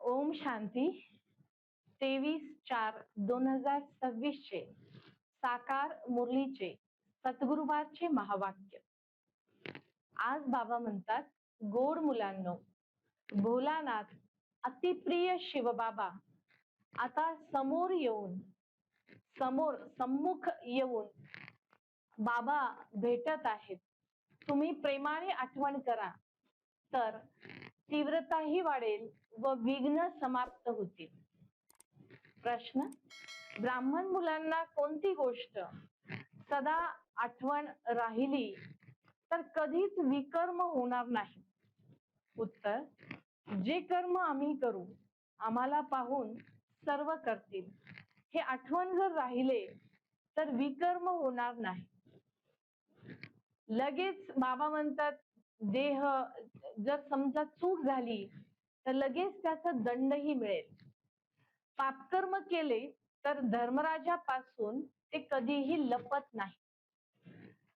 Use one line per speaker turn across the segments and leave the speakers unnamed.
ओम शांती. 23/4/2026 चे साकार मुरलीचे सद्गुरुवारचे महावाक्य. आज बाबा म्हणतात, गोड मुलांनो, भोलानाथ अतिप्रिय शिवबाबा आता सम्मुख येऊन बाबा भेटत आहेत. तुम्ही प्रेमाने आठवण करा तर तीव्रताही वाढेल व विघ्न समाप्त होतील. प्रश्न: ब्राह्मण मुलांना कोणती गोष्ट सदा आठवण राहिली तर कधीच विकर्म होणार नाही? उत्तर: जे कर्म आम्ही करू आम्हाला पाहून सर्व करतील. हे आठवण जर राहिले तर विकर्म होणार नाही. लगेच बाबा म्हणतात, देह जर समजा चूक झाली तर लगेच त्याचा दंडही मिळेल. पापकर्म केले तर धर्मराजापासून ते कधीही लपत नाही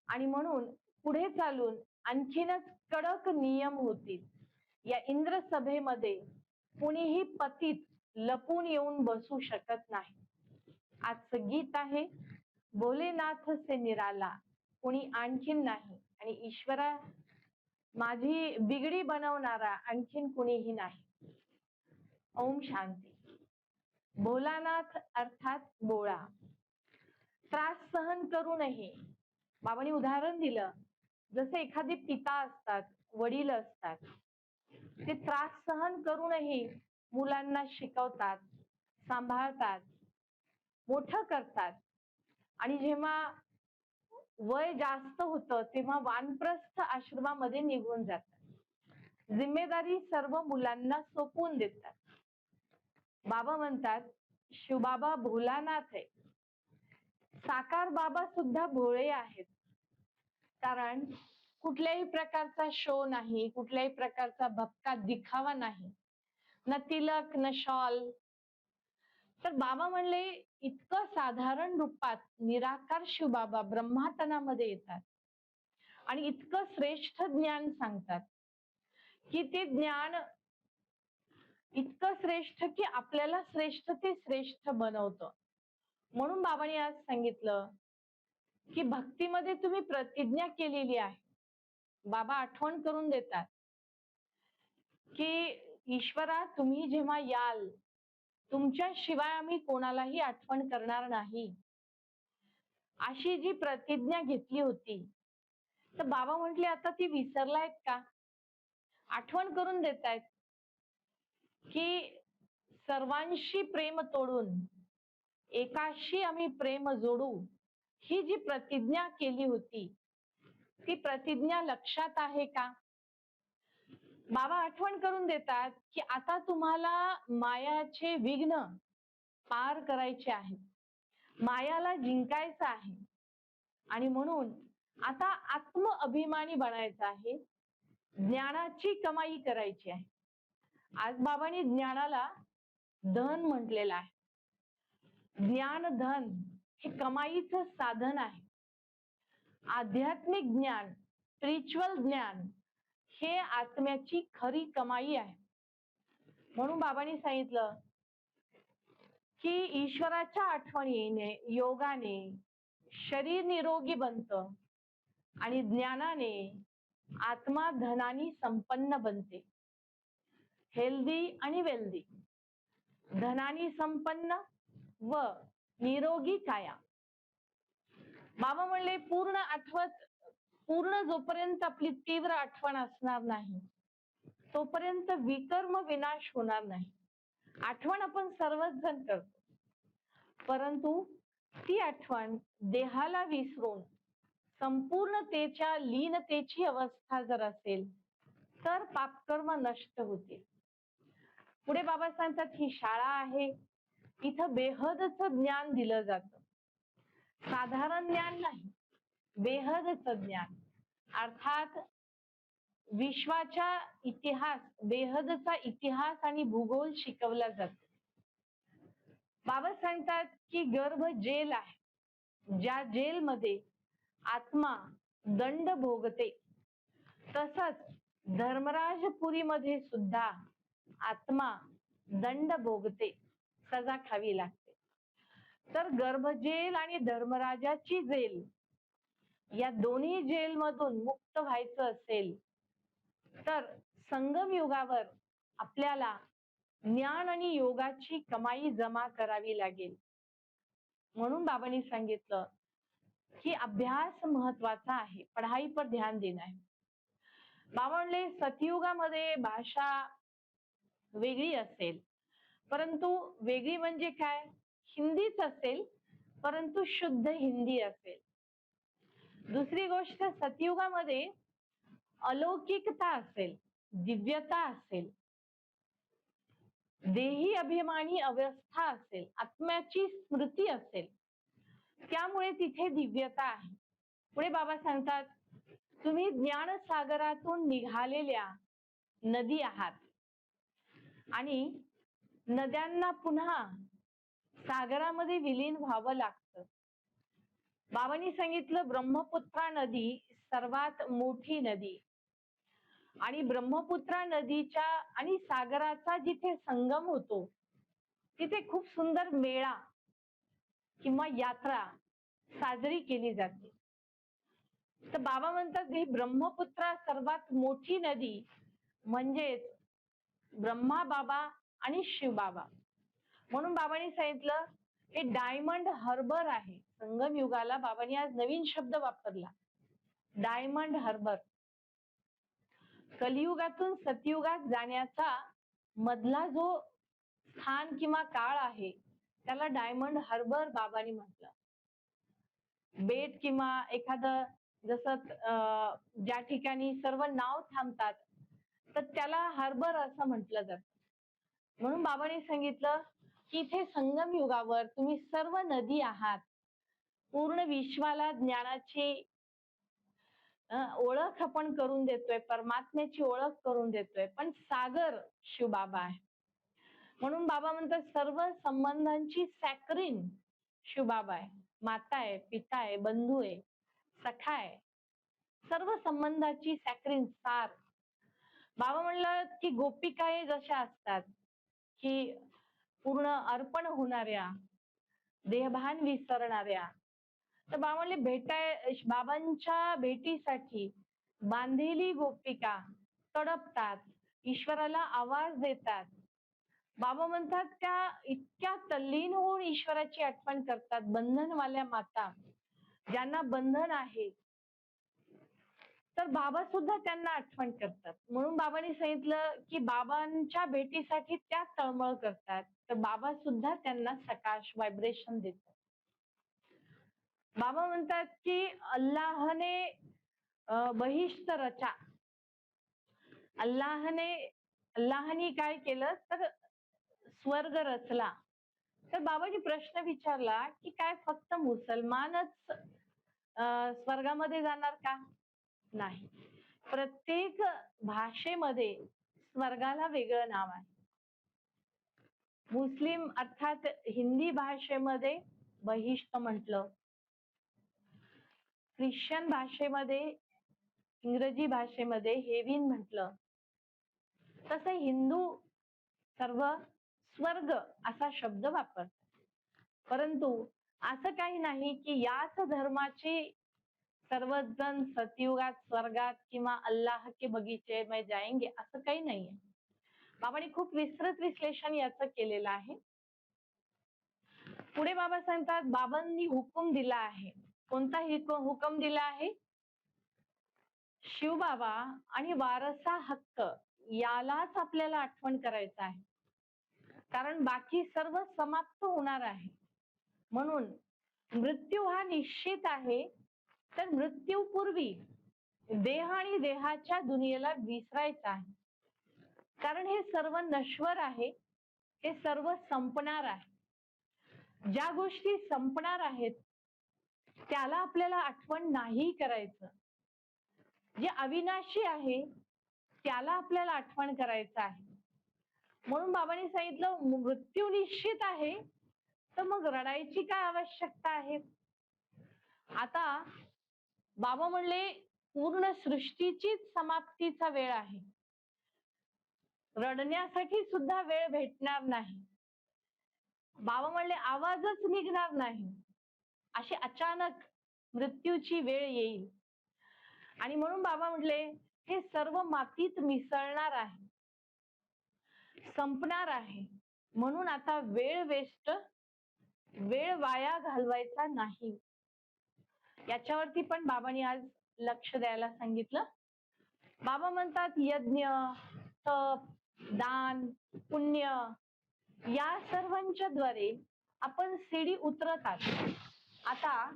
आणि म्हणून पुढे चालून आणखीनच कडक नियम होतील. या इंद्र सभेमध्ये कुणीही पतीत लपून येऊन बसू शकत नाही. आजचं गीत आहे, भोलेनाथ से निराला कोणी आणखीन नाही आणि ईश्वरा माझी बिगडी बनवणारा आणखीन कुणीही नाही. ओम शांती. भोलानाथ अर्थात बोळा. त्रास सहन करूनही बाबांनी उदाहरण दिलं, जसे एखादे पिता असतात, वडील असतात, ते त्रास सहन करूनही मुलांना शिकवतात, सांभाळतात, मोठं करतात आणि जेव्हा वय जास्त होतं तेव्हा वानप्रस्थ आश्रमामध्ये निघून जातात. जिम्मेदारी सर्व मुलांना सोपवून देतात. बाबा म्हणतात, शिवबाबा भोलानाथ आहे. साकार बाबा सुद्धा भोळे आहेत. कारण कुठल्याही प्रकारचा शो नाही, कुठल्याही प्रकारचा भपका दिखावा नाही, न तिलक न शॉल. तर बाबा म्हणले, इतकं साधारण रूपात निराकार शिवबाबा ब्रह्मातनामध्ये येतात आणि इतकं श्रेष्ठ ज्ञान सांगतात की ते ज्ञान इतकं श्रेष्ठ की आपल्याला श्रेष्ठ ते श्रेष्ठ बनवतं. म्हणून बाबांनी आज सांगितलं की भक्तीमध्ये तुम्ही प्रतिज्ञा केलेली आहे. बाबा आठवण करून देतात की ईश्वरा, तुम्ही जेव्हा याल तुमच्या शिवाय आम्ही कोणालाही आठवण करणार नाही, अशी जी प्रतिज्ञा घेतली होती. तर बाबा म्हटले, आता ती विसरलायत का? आठवण करून देतायत की सर्वांशी प्रेम तोडून एकाशी आम्ही प्रेम जोडू, ही जी प्रतिज्ञा केली होती ती प्रतिज्ञा लक्षात आहे का? बाबा आठवण करून देतात की आता तुम्हाला मायाचे विघ्न पार करायचे आहे, मायाला जिंकायचं आहे आणि म्हणून आता आत्म अभिमानी बनायचं आहे, ज्ञानाची कमाई करायची आहे. आज बाबांनी ज्ञानाला धन म्हटलेलं आहे. ज्ञान धन हे कमाईचं साधन आहे. आध्यात्मिक ज्ञान, स्पिरिच्युअल ज्ञान हे आत्म्याची खरी कमाई आहे. म्हणून बाबांनी सांगितलं की ईश्वराच्या आठवणीने, योगाने शरीर निरोगी बनतं आणि ज्ञानाने आत्मा धनानी संपन्न बनते. हेल्दी आणि वेल्दी, धनानी संपन्न व निरोगी काया. बाबा म्हणले, पूर्ण जोपर्यंत आपली तीव्र आठवण असणार नाही तोपर्यंत विकर्म विनाश होणार नाही. आठवण आपण सर्वच जण करतो, परंतु ती आठवण देहाला विसरून संपूर्णतेच्या लीनतेची अवस्था जर असेल तर पापकर्म नष्ट होतील. पुढे बाबा सांगतात, ही शाळा आहे, इथं बेहदचं ज्ञान दिलं जातं. साधारण ज्ञान नाही, बेहदचं ज्ञान, अर्थात विश्वाचा इतिहास, बेहदचा इतिहास आणि भूगोल शिकवला जातो. बाबा सांगतात की गर्भ जेल आहे, ज्या जेलमध्ये आत्मा दंड भोगते, तसंच धर्मराजपुरीमध्ये सुद्धा आत्मा दंड भोगते, सजा खावी लागते. तर गर्भजेल आणि धर्मराजाची जेल या दोन्ही जेल मधून मुक्त व्हायचं असेल तर संगम युगावर आपल्याला ज्ञान आणि योगाची कमाई जमा करावी लागेल. म्हणून बाबांनी सांगितलं की अभ्यास महत्वाचा आहे, पढ़ाई पर ध्यान देना है. बाबा म्हणले सतयुगामध्ये भाषा वेगळी असेल, परंतु वेगळी म्हणजे काय, हिंदीच असेल परंतु शुद्ध हिंदी असेल. दुसरी गोष्ट, सतयुगामध्ये अलौकिकता असेल, दिव्यता असेल, देही अभिमानी अवस्था असेल, आत्म्याची स्मृती असेल, त्यामुळे तिथे दिव्यता आहे. पुढे बाबा सांगतात, तुम्ही ज्ञानसागरातून निघालेल्या नदी आहात आणि नद्यांना पुन्हा सागरामध्ये विलीन व्हावं लागतं. बाबांनी सांगितलं ब्रह्मपुत्रा नदी सर्वात मोठी नदी आणि ब्रह्मपुत्रा नदीच्या आणि सागराचा जिथे संगम होतो तिथे खूप सुंदर मेळा किंवा यात्रा साजरी केली जाते. तर बाबा म्हणतात ही ब्रह्मपुत्रा सर्वात मोठी नदी म्हणजेच ब्रह्मा बाबा आणि शिव बाबा. म्हणून बाबांनी सांगितलं हे डायमंड हार्बर आहे. संगम युगाला बाबांनी आज नवीन शब्द वापरला, डायमंड हार्बर. कलियुगातून सतयुगात जाण्याचा मधला जो स्थान किंवा काळ आहे त्याला डायमंड हार्बर बाबांनी म्हटलं. बेट किंवा एखादं जसं ज्या ठिकाणी सर्व नाव थांबतात तर त्याला हार्बर असं म्हटलं जातं. म्हणून बाबांनी सांगितलं की इथे संगम युगावर तुम्ही सर्व नदी आहात. पूर्ण विश्वाला ज्ञानाची ओळख आपण करून देतोय, परमात्म्याची ओळख करून देतोय, पण सागर शिव बाबा आहे. म्हणून बाबा म्हणतात सर्व संबंधांची सॅक्रिन शिव बाबा आहे. माता आहे, पिता आहे, बंधू आहे, सखा आहे, सर्व संबंधाची सॅक्रिन सार. बाबा म्हणलं की गोपिका जशा असतात की पूर्ण अर्पण होणाऱ्या, देहभान विसरणाऱ्या, तर बाबा म्हणले बाबांच्या भेटीसाठी बांधलेली गोपिका तडपतात, ईश्वराला आवाज देतात. बाबा म्हणतात त्या इतक्या तल्लीन होऊन ईश्वराची आठवण करतात. बंधनवाल्या माता ज्यांना बंधन आहे तर बाबा सुद्धा त्यांना आठवण करतात. म्हणून बाबांनी सांगितलं की बाबांच्या भेटीसाठी त्या तळमळ करतात, तर बाबा सुद्धा त्यांना सकाश व्हायब्रेशन देतात. बाबा म्हणतात की अल्लाहने बहिष्ट रचा, अल्लाहने काय केलं तर स्वर्ग रचला. तर बाबाजी प्रश्न विचारला की काय फक्त मुसलमानच स्वर्गामध्ये जाणार का? नाही, प्रत्येक भाषेमध्ये स्वर्गाला वेगळं नाव आहे. मुस्लिम अर्थात हिंदी भाषेमध्ये बहिष्ट म्हटलं, ख्रिश्चन भाषेमध्ये, इंग्रजी भाषेमध्ये हेविन म्हटलं, तसं हिंदू सर्व स्वर्ग असा शब्द वापरतात. परंतु असं काही नाही की याच धर्माची सर्वजण सतयुगात स्वर्गात किंवा अल्लाह के बगीचे में जाएंगे असं काही नाहीये. बाबांनी खूप विस्तृत विश्लेषण याचं केलेलं आहे. पुढे बाबा सांगतात बाबांनी हुकूम दिला आहे. कोणता हुकूम दिला आहे? शिवबाबा आणि वारसा हक्क यालाच आपल्याला आठवण करायचं आहे, कारण बाकी सर्व समाप्त होणार आहे. म्हणून मृत्यू हा निश्चित आहे, तर मृत्यूपूर्वी देह आणि देहाच्या दुनियेला विसरायचं आहे, कारण हे सर्व नश्वर आहे, हे सर्व संपणार आहे. ज्या गोष्टी संपणार आहेत त्याला आपल्याला आठवण नाही करायचं. जे अविनाशी आहे त्याला आपल्याला आठवण करायचं आहे. म्हणून बाबांनी सांगितलं मृत्यू निश्चित आहे तर मग रडायची काय आवश्यकता आहे. आता बाबा म्हणले पूर्ण सृष्टीचीच समाप्तीचा वेळ आहे. रडण्यासाठी सुद्धा वेळ भेटणार नाही. बाबा म्हणले आवाजच निघणार नाही. अशी अचानक मृत्यूची वेळ येईल आणि म्हणून बाबा म्हटले हे सर्व मातीत मिसळणार आहे, संपणार आहे. म्हणून आता वेळ वाया घालवायचा नाही. याच्यावरती पण बाबांनी आज लक्ष द्यायला सांगितलं. बाबा म्हणतात यज्ञ, तप, दान, पुण्य या सर्वांच्या द्वारे आपण सीडी उतरतात. आता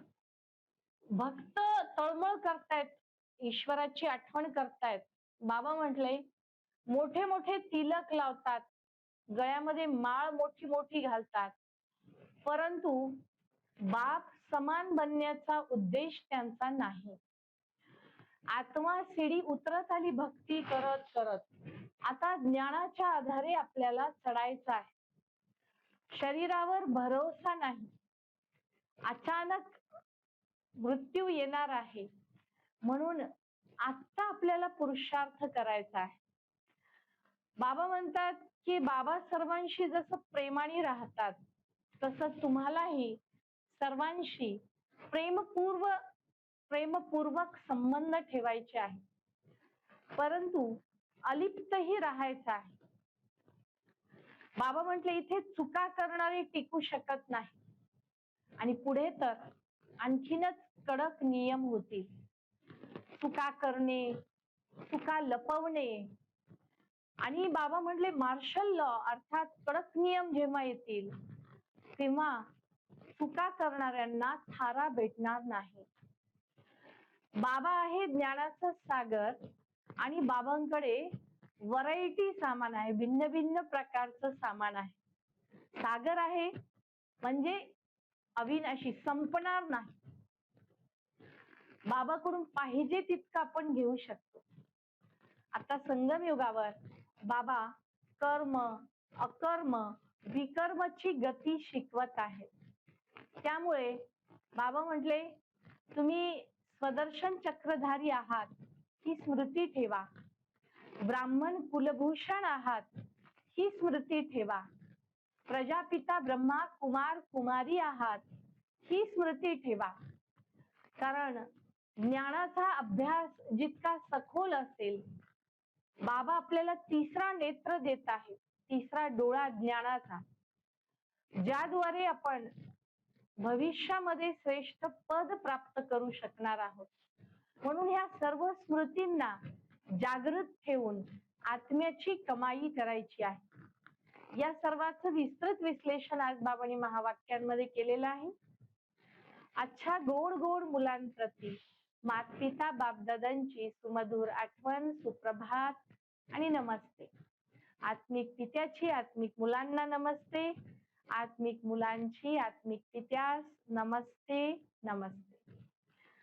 भक्त तळमळ करतायत, ईश्वराची आठवण करतायत. बाबा म्हटले मोठे मोठे तिलक लावतात, गळ्यामध्ये माळ मोठी मोठी घालतात, परंतु बाप समान बनण्याचा उद्देश त्यांचा नाही. आत्मा सीडी उतरत आली भक्ती करत करत. आता ज्ञानाच्या आधारे आपल्याला चढायचं आहे. शरीरावर भरोसा नाही, अचानक मृत्यू येणार आहे. म्हणून आता आपल्याला पुरुषार्थ करायचा आहे. बाबा म्हणतात की बाबा सर्वांशी जसं प्रेमाने राहतात तसं तुम्हालाही सर्वांशी प्रेमपूर्वक संबंध ठेवायचे आहे, परंतु अलिप्तही राहायचं आहे. बाबा म्हटले इथे चुका करणारे टिकू शकत नाही आणि पुढे तर आणखीनच कडक नियम होतील. चुका करणे, चुका लपवणे आणि बाबा म्हटले मार्शल लॉ अर्थात कडक नियम जेव्हा येतील तेव्हा चुका करणाऱ्यांना थारा भेटणार नाही. बाबा आहे ज्ञानाचा सागर आणि बाबांकडे व्हरायटी सामान आहे, भिन्न भिन्न प्रकारचं सामान आहे. सागर आहे म्हणजे अविनाशी, संपणार नाही. बाबाकडून पाहिजे तितकं आपण घेऊ शकतो. आता संगम युगावर बाबा कर्म, अकर्म, विकर्मची गती शिकवत आहे. त्यामुळे बाबा म्हटले तुम्ही स्वदर्शन चक्रधारी आहात ही स्मृती ठेवा. ब्राह्मण कुलभूषण आहात ही स्मृती ठेवा. प्रजापिता ब्रह्मा कुमार कुमारी आहात ही स्मृती ठेवा. कारण ज्ञानाचा अभ्यास जितका सखोल असेल, बाबा आपल्याला तिसरा नेत्र देत आहे, तिसरा डोळा ज्ञानाचा, ज्याद्वारे आपण भविष्यामध्ये श्रेष्ठ पद प्राप्त करू शकणार आहोत. म्हणून ह्या सर्व स्मृतींना जागृत ठेवून आत्म्याची कमाई करायची आहे. या सर्वांचं विस्तृत विश्लेषण आज बाबांनी महावाक्यांमध्ये केलेलं आहे. अच्छा गोड गोड मुलांप्रती मातपिता बापदादांची सुमधुर आठवण, सुप्रभात आणि नमस्ते. आत्मिक पित्याची आत्मिक मुलांना नमस्ते, आत्मिक मुलांची आत्मिक पित्यास नमस्ते नमस्ते.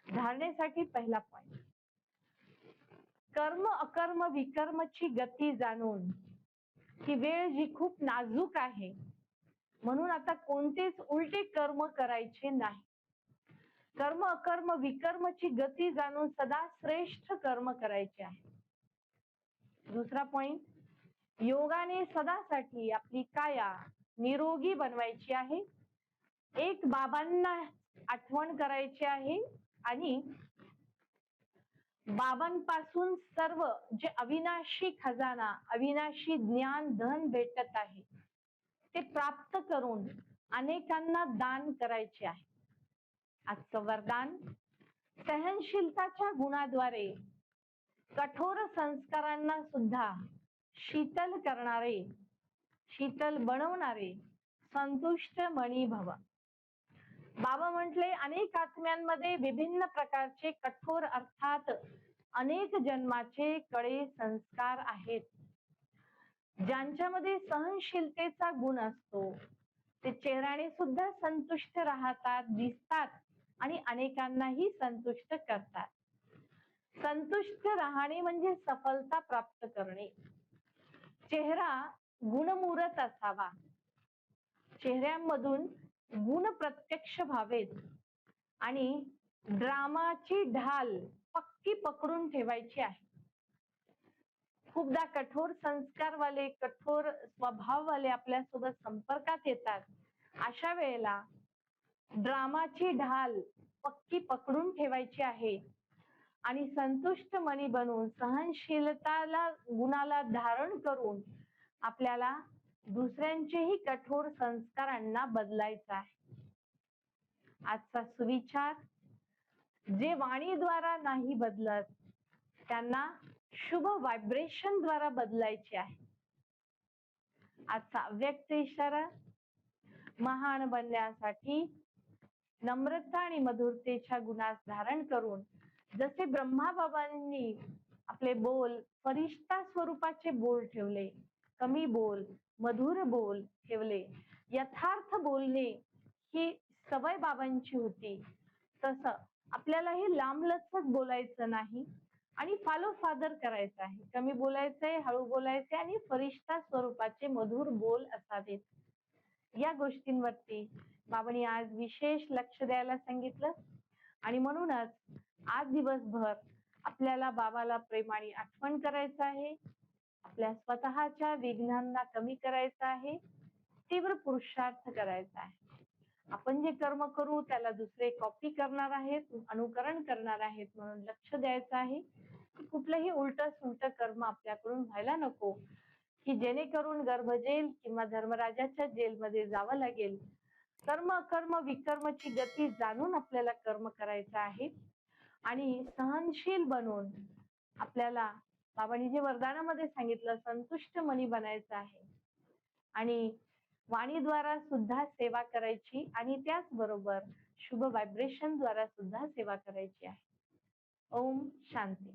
धारणेसाठी पहिला पॉइंट, कर्म अकर्म विकर्मची गती जाणून ही वेळ जी खूप नाजूक आहे, म्हणून आता कोणतेच उलटे कर्म करायचे नाही. कर्म अकर्म विकर्मची गती जाणून सदा श्रेष्ठ कर्म करायचे आहे. दुसरा पॉइंट, योगाने सदासाठी आपली काया निरोगी बनवायची आहे. एक बाबांना आठवण करायची आहे आणि बाबांपासून सर्व जे अविनाशी खजाना, अविनाशी ज्ञान धन भेटत आहे ते प्राप्त करून अनेकांना दान करायचे आहे. आजचं वरदान, सहनशीलताच्या गुणाद्वारे कठोर संस्कारांना सुद्धा शीतल करणारे, शीतल बनवणारे संतुष्ट मणी भव. बाबा म्हटले अनेक आत्म्यांमध्ये विभिन्न प्रकारचे कठोर अर्थात अनेक जन्माचे कळे संस्कार आहेत. ज्यांच्यामध्ये सहनशीलतेचा गुण असतो ते चेहऱ्याने सुद्धा संतुष्ट राहतात, दिसतात आणि अनेकांनाही संतुष्ट करतात. संतुष्ट राहणे म्हणजे सफलता प्राप्त करणे. चेहरा गुणमुरत असावा, चेहऱ्यामधून गुण प्रत्यक्ष व्हावेत आणि ड्रामाची ढाल पक्की पकडून ठेवायची आहे. खूपदा कठोर संस्कारवाले, कठोर स्वभाववाले आपल्यासोबत संपर्कात येतात. अशा वेळेला ड्रामाची ढाल पक्की पकडून ठेवायची आहे आणि संतुष्ट मनी बनून सहनशीलताला गुणाला धारण करून आपल्याला दुसऱ्यांचेही कठोर संस्कारांना बदलायचं आहे. आजचा सुविचार, जे वाणीद्वारा नाही बदलत त्यांना शुभ व्हायब्रेशन द्वारा बदलायचे आहे. आजचा व्यक्त इशारा, महान बनण्यासाठी नम्रता आणि मधुरतेच्या गुणास धारण करून जसे ब्रह्माबाबांनी आपले बोल फरिश्ता स्वरूपाचे बोल ठेवले, कमी बोल, मधुर बोल ठेवले, यथार्थ बोलणे ही सवय बाबांची होती. तसं आपल्यालाही लांबलचक बोलायचं नाही आणि फॉलो फादर करायचं आहे. कमी बोलायचंय, हळू बोलायचंय आणि फरिश्ता स्वरूपाचे मधुर बोल असावेत. या गोष्टींवरती बाबांनी आज विशेष लक्ष द्यायला सांगितलं आणि म्हणूनच आज दिवसभर आपल्याला बाबाला प्रेमाने आठवण करायचं आहे. आपल्या स्वतःच्या विघ्नांना कमी करायचं आहे. तीव्र पुरुषार्थ करायचा आहे. आपण जे कर्म करू त्याला दुसरे कॉपी करणार आहेत, अनुकरण करणार आहेत, म्हणून लक्ष द्यायचं आहे की कुठलंही उलट सुलट कर्म आपल्याकडून व्हायला नको, की जेणेकरून गर्भजेल किंवा धर्मराजाच्या जेलमध्ये जावं लागेल. कर्म कर्म विकर्मची गती जाणून आपल्याला कर्म करायचं आहे आणि सहनशील बनून आपल्याला बाबांनी जे वरदानामध्ये सांगितलं संतुष्ट मनी बनायचं आहे आणि वाणीद्वारा सुद्धा सेवा करायची आणि त्याचबरोबर शुभ व्हायब्रेशन द्वारा सुद्धा सेवा करायची आहे. ओम शांती.